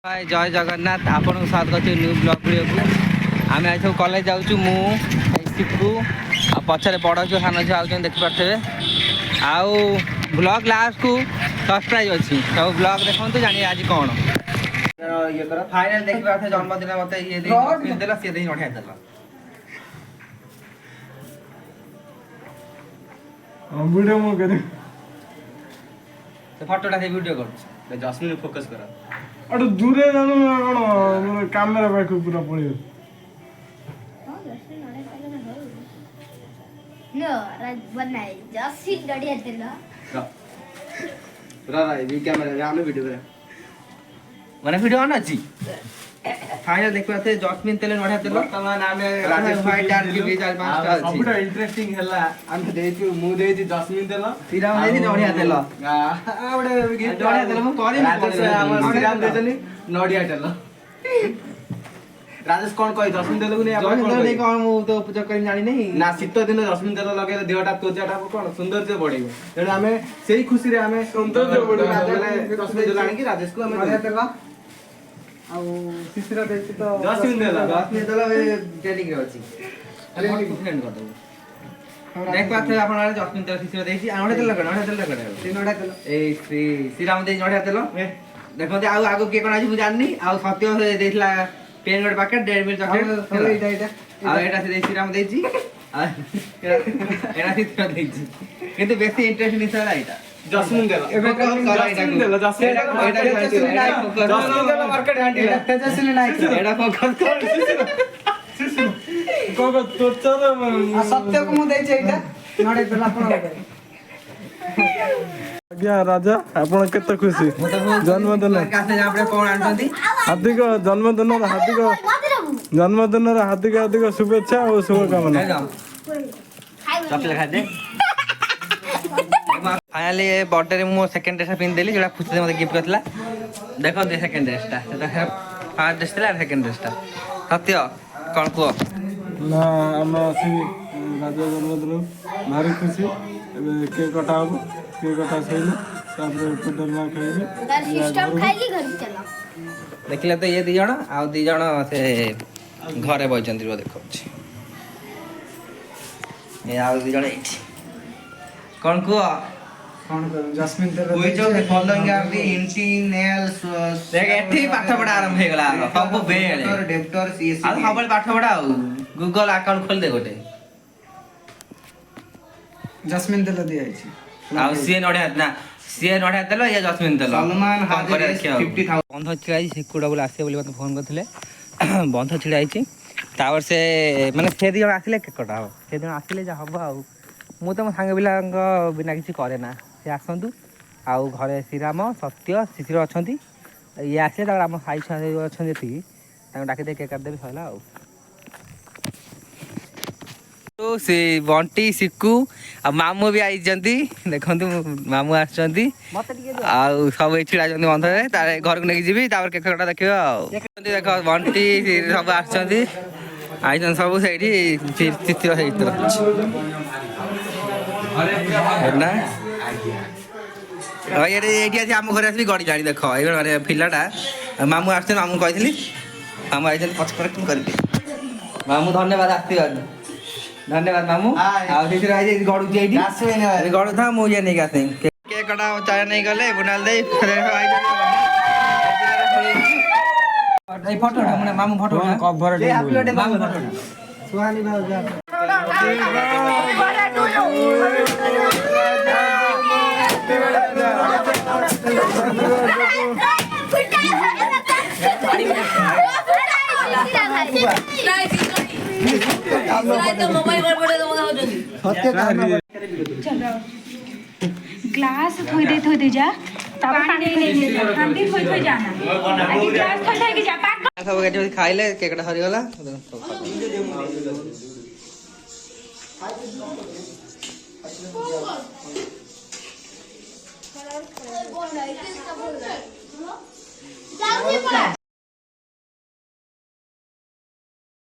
हाय जय जगन्नाथ आपन को स्वागत करछु न्यू ब्लॉग वीडियो को आमे आइ कॉलेज जाउछु मु सिक्कू आ पछरे बड़ जो सानो जो आउछन देखि परथे आउ ब्लॉग लास्ट को सब्सक्राइब अछि सब ब्लॉग देखंतु जानि आज कोन ये कर फाइनल देखि परथे जन्मदिन मते ये दे देला से दे नठा देला हम वीडियो मो करे तो फोटोटा से वीडियो कर जस्मिन फोकस कर अरे दूरे जानो कोन कैमरा बैक पूरा पड़ियो नो राज बनाई जस्सी डडिया देला रा ये कैमरा रे आमे वीडियो करे माने वीडियो ऑन अछि फाइनल देखबा थे जस्मिन तेले नढा तेल वर्तमान आमे राजेश भाई डार की 4 5 टा अछि सबटा इंटरेस्टिंग हला आमे देइछु मु देइछि जस्मिन तेल श्रीराम देइछि नढिया तेल आबडे नढिया तेल मु करि राजेश हमर श्रीराम देइछनी नढिया तेल राजेश कोन कहि जस्मिन तेल को नै आपण जस्मिन तेल कोन मु तो पूजा करि जानि नै ना शीत दिन जस्मिन तेल लगेले देहटा त्वचाटा कोन सौंदर्य बढ़िबो तेन आमे सेही खुशी रे आमे सौंदर्य बढ़िबो जस्मिन तेल आनि कि राजेश को आमे नढिया तेल आउ तीसरा देइछि तो जस्मिन तेल ट्रेनिंग रे अछि अरे फ्रेंड कर दो देख पाथे आपण वाले जस्मिन तेल तीसरा देइछि आ नढिया तेल लगा तीनोडा तेल ए श्रीराम देइ नढिया तेल देखते आउ आगो के कोन आज मु जाननी आ सत्य से देइला पेन कार्ड पैकेट 1.5 मिल चॉकलेट एटा आ एटा से श्रीराम देइछि आ एटा तीसरा देइछि किंतु बेसी इंटरेस्ट नि सला एटा जस्मिन तेल एबे जस्मिन तेल मार्केट हैंडल तेजस्विनी नायक एटा फोकस कोको तोचर सत्य को मु देइ छै एटा नडे देला आपण आज्ञा राजा आपण केते खुशी जन्मदिन कासे आपरे कोन आनतंती हार्दिक जन्मदिन हार्दिक शुभेच्छा और शुभकामना चॉकलेट खा दे फाइनली बर्थडे रे मो सेकंड ड्रेस पिन देली जेला खुशी से मते गिफ्ट करतला देखो दे सेकंड ड्रेस ता सेटा फर्स्ट ड्रेस ला सेकंड ड्रेस ता सत्य कोन को ना हम आसी राजा जन्मदिन भारी खुशी एबे केक कटा हो केक कटा सैले तापर पुडर मा खाइले तार सिस्टम खाइली घर चला देखले तो ये दी जण आ दी जण से घरे बइचंती रो देखौ छी ए आ दी जण एठी कोन को कोन जस्मिन तेल कोई जो फॉलोइंग आर दी इंटी नेल्स देख एठी पाठ पढ़ा आरंभ हे गला सब बेले डेप्टर सीएस आ सबले पाठ पढ़ा गूगल अकाउंट खोल दे गोटे जस्मिन तेल दिया छै आ सी नढिया ना सी नढिया तेल या जस्मिन तेल सलमान हाजिर 50000 बंध छिड़ाई सिक्कू डबल आसे बोली मते फोन करथिले बंध छिड़ाई छी तावर से माने से दी आसिले के कटा हो से दिन आसिले जा हबो आ मु तो सांग बिलांग बिना किसी करे ना से आसंतु आउ घरे श्रीराम सत्य शिशिर अछंती ये आसे त हम साई छाई अछंती थी तां डाके दे के कर देबे सला आ तो से बंटी सिक्कू आ मामू भी आई जंती देखंतु मामू आछंती आ सब छिड़ा जंती बंध रे तारे घर को नेकी जीबी तापर केक कटा देखियो आ देखो बंटी सब आछंती आइजन सब सेठी चित्र हेइतो ना अरे एटी आसी आम घर आसी गड़ी जानी देख ये पिलाटा मामू आसते मामू कही मामू आई पछ तुम कर मामू धन्यवाद आसती धन्यवाद मामू गड़ू गड़ू था मुझे नहीं आते केक कटा चाय नहीं गले बुनाल दे फोटो मामू फोटो कवर हैप्पी बर्थडे मामू फोटो सुहानी भाऊ ग्लास थोई दे जा तब पानी नहीं हांडी थोई जाना आगे ग्लास थोई के जा पाक सब के खाइले केकटा हरि गला जाऊ